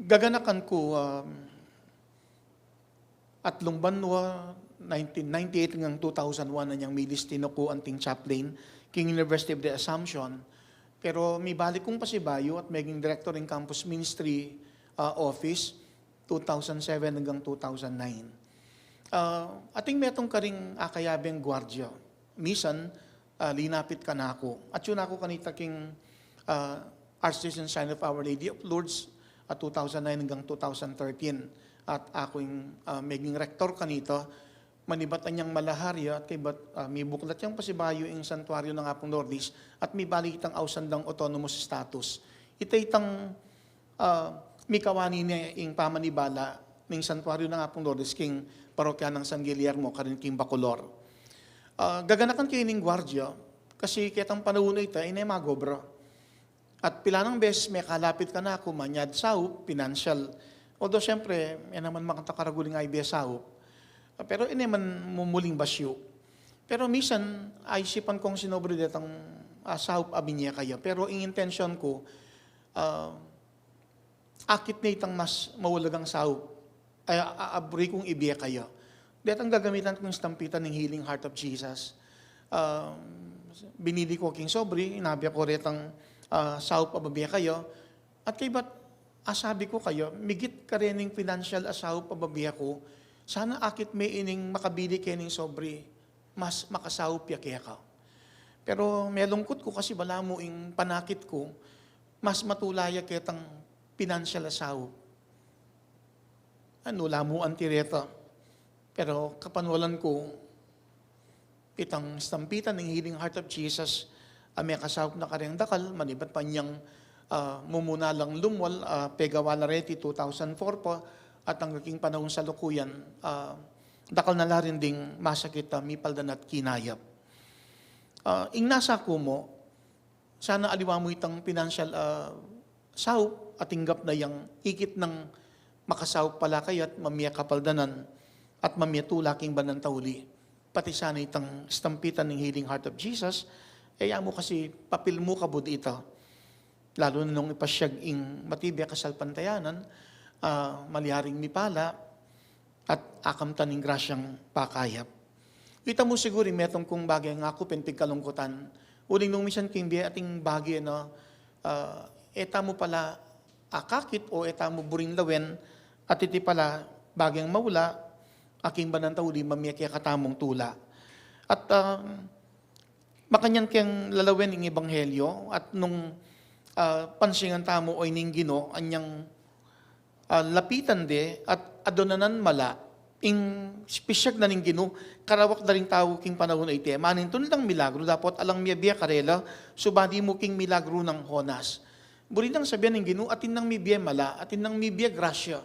Gaganakan ko, atlong banwa, 1998 hanggang 2001 na niyang milistino ko anting chaplain, King University of the Assumption. Pero may balik kong pasibayo at maging director ng campus ministry office, 2007 hanggang 2009. Ating metong karing akayabeng gwardiya. Misan, linapit ka na ako. At yun ako kanita king Archdiocese Sign of Our Lady of Lourdes at 2009 hanggang 2013. At ako yung maging rector kanito, manibatan niyang malaharya at kaybat may buklat niyang pasibayo yung santuaryo ng Apong Lourdes at may balitang ausandang autonomous status. Itang may kawani niya yung pamanibala ng santuaryo ng Apong Lourdes king parokya ng San Guillermo karin king Bacolor. Gaganakan kayo ng gwardiya kasi kitang panahon na ito ay magobra. At pila ng beses may kalapit ka na ako manyad sao, financial. Although siyempre, yan naman makatakaраguling idea sao. Pero ini man mumuling basyo. Pero minsan, ay sipan kong sinobre detang sao abinya kayo. Pero ang intention ko, akit na itang mas mawalagang sao. Ay abri kong ibiya kayo. Detang gagamitan kong stampitan ng Healing Heart of Jesus. Binili ko king sobri, inabiya ko retang sao pababiya kayo. At kay ba't asabi ko kayo, migit ka rin ng financial asaw pababiya ko, sana akit may ining makabili kayo ng sobri, mas makasaw piya kaya ka. Pero may lungkot ko kasi wala mo yung panakit ko, mas matulaya kitang financial asaw. Ano, lamo antireta. Pero kapanwalan ko, itang stampitan ng Healing Heart of Jesus, may kasawap na karyang dakal, manibat pa niyang mumuna lang lumwal, Pegawala Reti 2004 po, at ang aking panahon sa lukuyan, dakal na rin ding masakit, mipaldan at kinayap. Ing nasa ko mo, sana aliwa mo itang financial sawp at tinggap na yung ikit ng makasawp pala kayo at mamiya kapaldanan at mamiya tulaking banantauli. Pati sana itang stampitan ng Healing Heart of Jesus, kaya mo kasi papil mo kabud ito. Lalo na nung ipasyag ing matibya kasalpantayanan, maliharing mipala, at akamtan ng grasyang pakayap. Kita mo siguro, metong kong bagay nga ako, pentig kalungkutan. Uling nung misan king biya ating bagay na, eta mo pala akakit o eta mo buring lawen, at iti pala bagyang maula, aking banantauli, mamiyak kaya katamong tula. At makanyan kayang lalawin ng ebanghelyo, at nung pansingan tamo o ininggino, anyang lapitan de at adonanan mala, ing spesyag na ninggino, karawak na rin tao king panahon na ite. Manintun lang milagro, dapat alang miya karela, subadi mo king milagro ng honas. Buri nang sabihan ninggino, atin nang miya mala, atin nang miya grasya.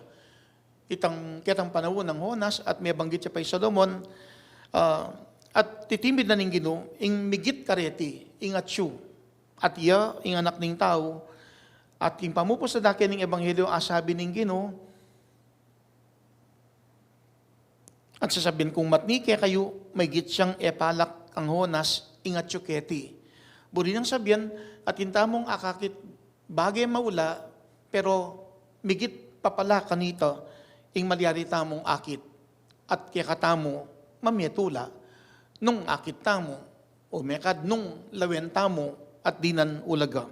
Kitang panahon ng honas, at may banggit siya pa Solomon, at titimid na ninggino, ing migit kareti, ing atsyu. At iya, ing anak ng tao, at ing pamupos sa dakin ng ebanghelyo, asabi ng Ginoo, at sasabihin kong matnike kayo, may git siyang epalak ang honas, ing atsuketi. Buri nang sabihan, at intamong akakit, bagay maula, pero migit papala kanito, ing malyari tamong akit, at kaya katamo, mamiyatula, nung akit tamo, o mekad nung lawen tamo, at dinan ulaga.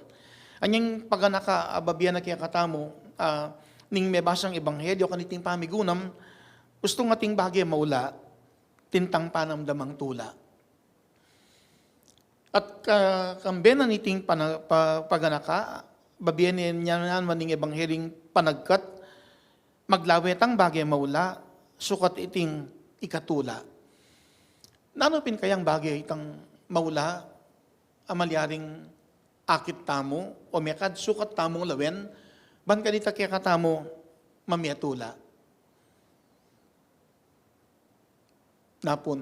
Anyang paganaka, ababiyan na kaya katamo, ning may basang ebanghelyo, kaniting pamigunam, gustong ating bagay maula, tintang panamdamang tula. At kambenan niting paganaka, babiyan niya naman maning ebangheling panagkat, maglawet ang bagay maula, sukat iting ikatula. Nanupin kayang bagay itang maula, amalyaring akit tamo, o mekad sukat tamong lawen, ban kanita kaya katamo, mamiyatula. Napon,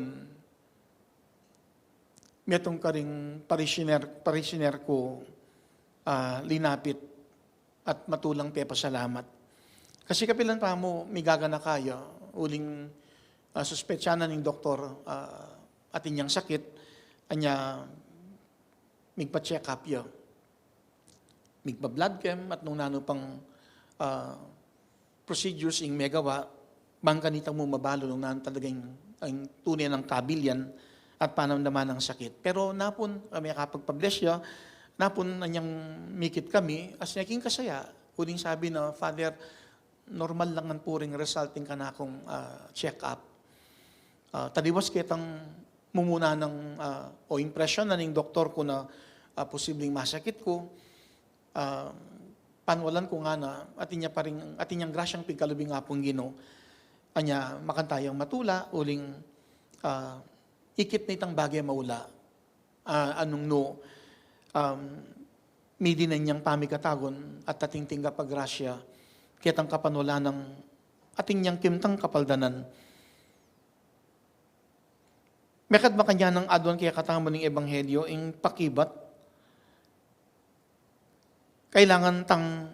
metong karing parishiner ko, linapit, at matulang pe pasalamat. Kasi kapilan pa mo, migaga na kaya, uling suspetsyanan ng doktor, atin niyang sakit, anya, migpa-check up yun. Migpa-blood chem at nung nano pang procedures ing megawa, bang kanita mo mabalo nung naan talagang ang tunay ng kabilyan at panamdaman ng sakit. Pero napon kami kapagpabless siya, napon nanyang mikit kami, as naging kasaya. Uling sabi na, Father, normal lang ang puring resulting ka na akong check-up. Tadiwas kitang mumuna ng o impression na ng doktor ko na posibleng masakit ko. Panwalan ko nga na atinyang grasyang pigkalubing nga pong Ginoo. Anya makantayang matula uling ikit na itang bagay maula. Anong no midi na niyang pamikatagon at tatingting kapagrasya kitang kapanwala ng atinyang kimtang kapaldanan. Mekad ba kanya ng adwan kaya katamo ng ebanghelyo ing pakibat? Kailangan tang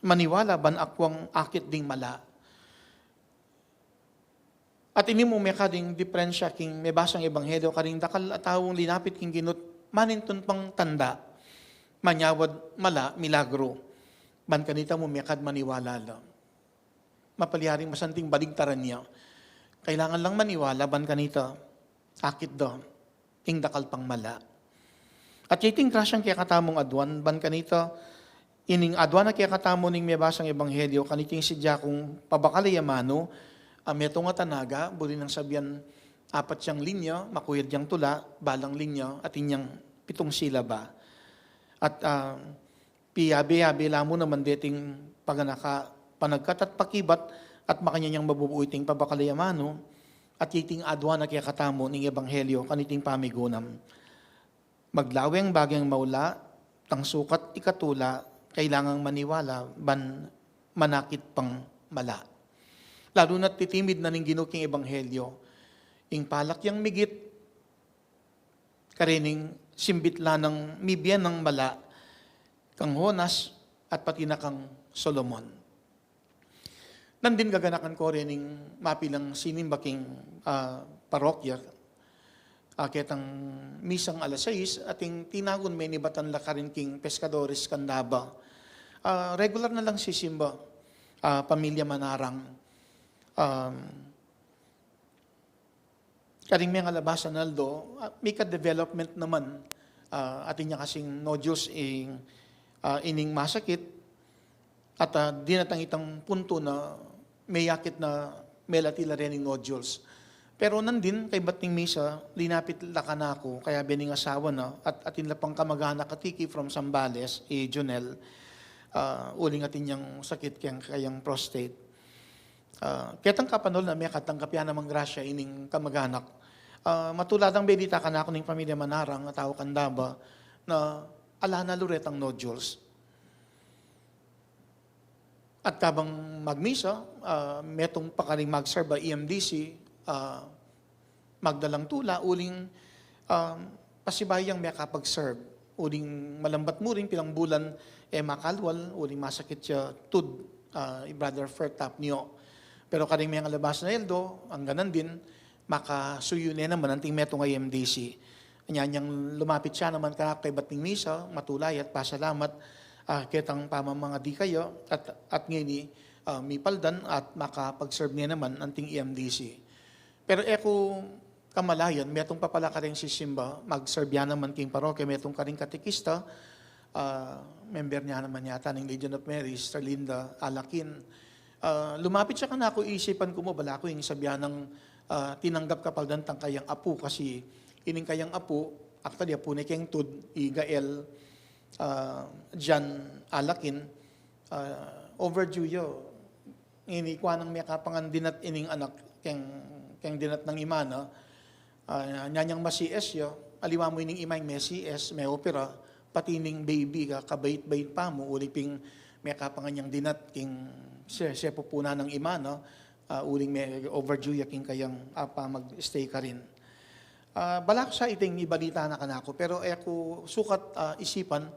maniwala ban akwang akit ding mala. At ini mo mekading diferensya king may basang ebanghelyo karing dakal atawong linapit king ginut maninton pang tanda. Manyawad mala milagro. Ban kanita mo mekad maniwala lang. Mapalyaring masanting baligtaran niya. Kailangan lang maniwala ban kanita akit do ing dakal pang mala. At iting krasyang kaya katamong adwan ban kanita ining adwan na kaya katamo ning may basang ebanghelyo kaniting sidya kung pabakalayamano meto nga tanaga, buli ng sabihan, 4 siyang linya, makuyad yang tula, balang linya, at inyang 7 silaba. At piyabi-yabi lamo naman dating paganaka, panagkat at pakibat, at makanyang mabubuiting pabakalayamano, at iting adwa na kaya katamo ng ebanghelyo, kaniting pamigunam. Maglaweng bagyang maula, tang sukat ikatula, kailangang maniwala, ban manakit pang mala. Lalo na't titimid na ning ginuking ebanghelyo, ing palak yang migit, karining simbit la ng mibyan ng mala, kang Honas at pati na kang Solomon. Nandin gaganakan ko rin ing mapilang sinimbaking parokya, kitang misang alas 6, ating tinagon may nibatan la karin king Pescadores Candaba. Regular na lang sisimba, pamilya Manarang. Karing may ngalabasan naldo, may ka-development naman atin niya kasing nodules ining masakit at di natang itang punto na may yakit na melatila rin nodules. Pero nandin, kay Bating Misa, linapit laka na ako, kaya bining asawa na, at atin lapang kamag-anak katiki from Zambales, Jonel, uling atin niyang sakit kayang prostate. Ketang kapanol na may katanggapyan namang grasya ining kamag-anak. Matuladang bedita ka na ako ng pamilya Manarang at tao Kandaba na ala na luret ang nodules. At kabang magmisa, metong pakaring mag-serve EMDC, magdalang tula, uling pasibayang may kapag-serve. Uling malambat mo rin, pilang bulan, makalwal, uling masakit siya, tud, brother Fertap niyo. Pero karing may alabas na eldo, ang ganan din, makasuyo na naman ang tingmeto ng IMDC. Niyang lumapit siya naman kay Bating Misa, matulay at pasalamat, kitang pamamanga di kayo, at ngayon may paldan at makapag-serve niya naman ang ting IMDC. Pero eko kamalayan, metong papala ka rin si Simba, mag-serve yan naman king parokya, metong ka rin katikista, member niya naman yata ng Legion of Mary, Sister Linda Alakin. Lumapit siya ka na ako, isipan ko mo, bala ko yung sabihan ng tinanggap kapal dantang kayang apo kasi ining kayang apo, actually apo ni kayang tud, Igael, Jan Alakin, overdue yo. Inikwa ng may kapangan dinat ining anak, kayang dinat ng imana, nyanyang ma-CS yo, aliwa mo ining imay may CS, may opera, pati ining baby ka, kabait-bait pa mo, uliping may kapangan niyang dinat, king siya pupuna ng imana, uling may overdue yaking kayang mag-stay ka rin. Balak sa iting ibalita na kanako, pero ako sukat isipan,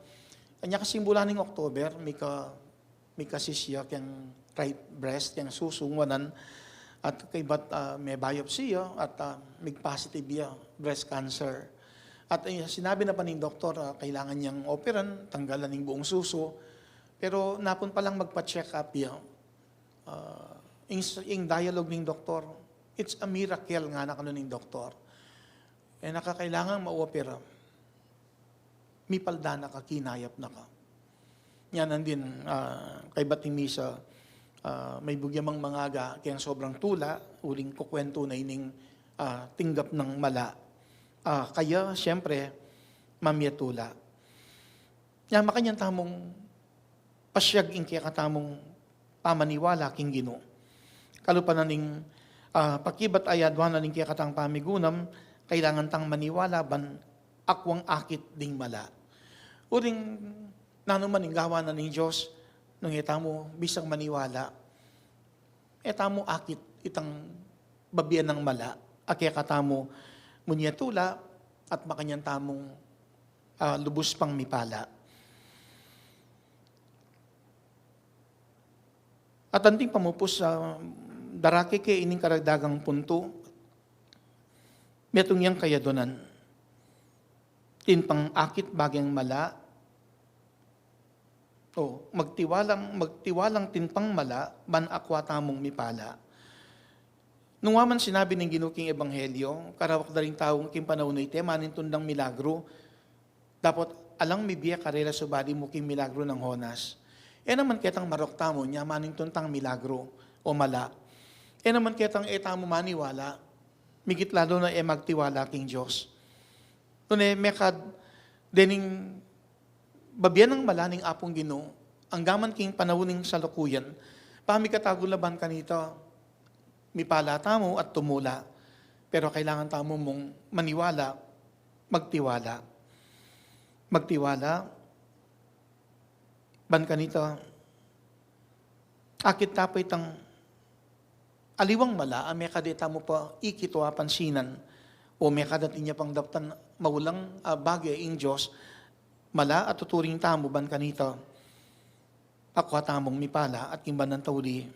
kanya kasimbulan ng October, may kasisya kayang right breast, kayang susungwanan, at kay may biopsy at may positive breast cancer. At sinabi na pa ng doktor, kailangan niyang operan, tanggalan ng buong suso, pero napon pa lang magpa-check up Ing dialogue ng doktor, it's a miracle nga na kano ng doktor. Nakakailangan ma-opera. May palda na ka, kinayap na ka. Yan din, kay bating misa, may bugyamang mangaga, kaya sobrang tula, uling kukwento na ining tinggap ng mala. Kaya, siyempre, mamya tula. Yan, makanyang tamong pasyag ing kaya katamong pamaniwala king Ginoo. Kalupan na ning pakibat ayadwan na ning kaya katang pamigunam, kailangan tang maniwala ban akwang akit ding mala. Uring nanuman ning gawa na ning Diyos, nung itamo bisang maniwala, itamo akit itang babian ng mala, kaya katamo munyatula at makanyang tamong lubos pang mipala. At anting pamupos sa darake ke ining karagdagang punto, metong yang kayadonan, tinpang akit bagyang mala, magtiwalang tinpang mala, ban akwa tamong mipala. Nung waman sinabi ng ginuking ebanghelyo, karawak na rin taong king panahon na ite, manin tundang milagro, dapat alang mibiya karela subadi mo king milagro ng Honas. Naman ketang marokta mo niya, maning tuntang milagro o mala. Naman ketang etamo maniwala, migit lalo na magtiwala king Diyos. Doon mekad, dening babian ng mala ning apong Ginoo, ang gaman king panahuning salukuyan, pamikatagulaban kanito, mipala tamo at tumula. Pero kailangan tamo mong maniwala, magtiwala. Magtiwala, ban kanito, akit tapay tang aliwang mala, may kadeta mo pa ikitwa pansinan, o may kadating niya pang daptan maulang bagay ing Diyos, mala at tuturing tamo ban kanito, akwa tamong mipala at kimban ng tauli,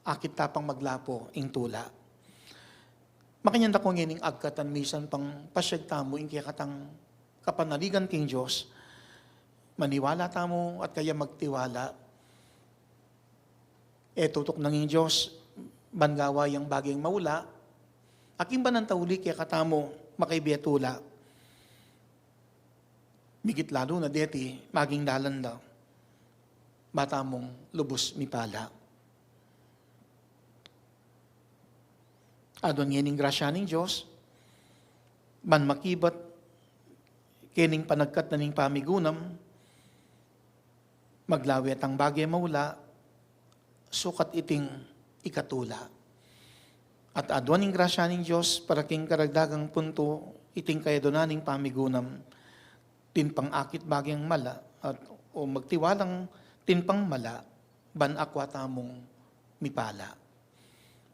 akit tapang maglapo ing tula. Makanyanda ko ngayon agkatan misan pang pasyag tamo ing kaya katang kapanaligan king Diyos, maniwala tamo at kaya magtiwala. Tutok ng ing Diyos, bangawa yung baging maula, aking ba ng tauli kaya katamo makaibiyatula. Migit lalo na deti, maging dalan daw, bata mong lubos mipala. Adon yening grasya ng Diyos, ban makibat, kining panagkat na ning pamigunam, maglawet ang bagay maula, sukat iting ikatula. At adwan ng grasya ng Diyos, para king karagdagang punto, iting kayadonaning pamigunam, tinpang akit bagyang mala, o magtiwalang tinpang mala, ban akwa tamong mipala.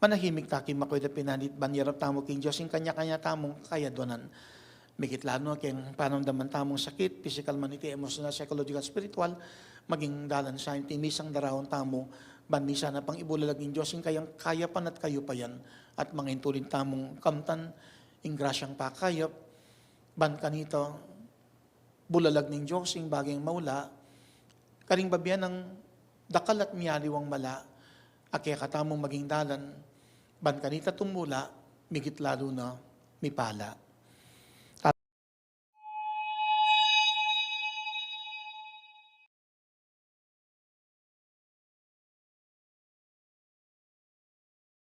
Manahimik takim makoy da pinanit, ban yarap tamo king Diyos, yung kanya-kanya tamong kayadonan. Mikit lalo kayong panamdaman tamong sakit, physical, maniti, emotional, psychological, spiritual, maging dalan sa intimisang darawang tamo, banmisa na pang ibulalag ng Diyos, yung kayang kaya pan at kayo pa yan, at mga intulin tamong kamtan, yung grasyang pakayap, ban kanito, bulalag ng Diyos, yung bagay maula, karing babian ng dakal at miyaliwang mala, akya katamong maging dalan, ban kanita tumula, migit lalo na mipala.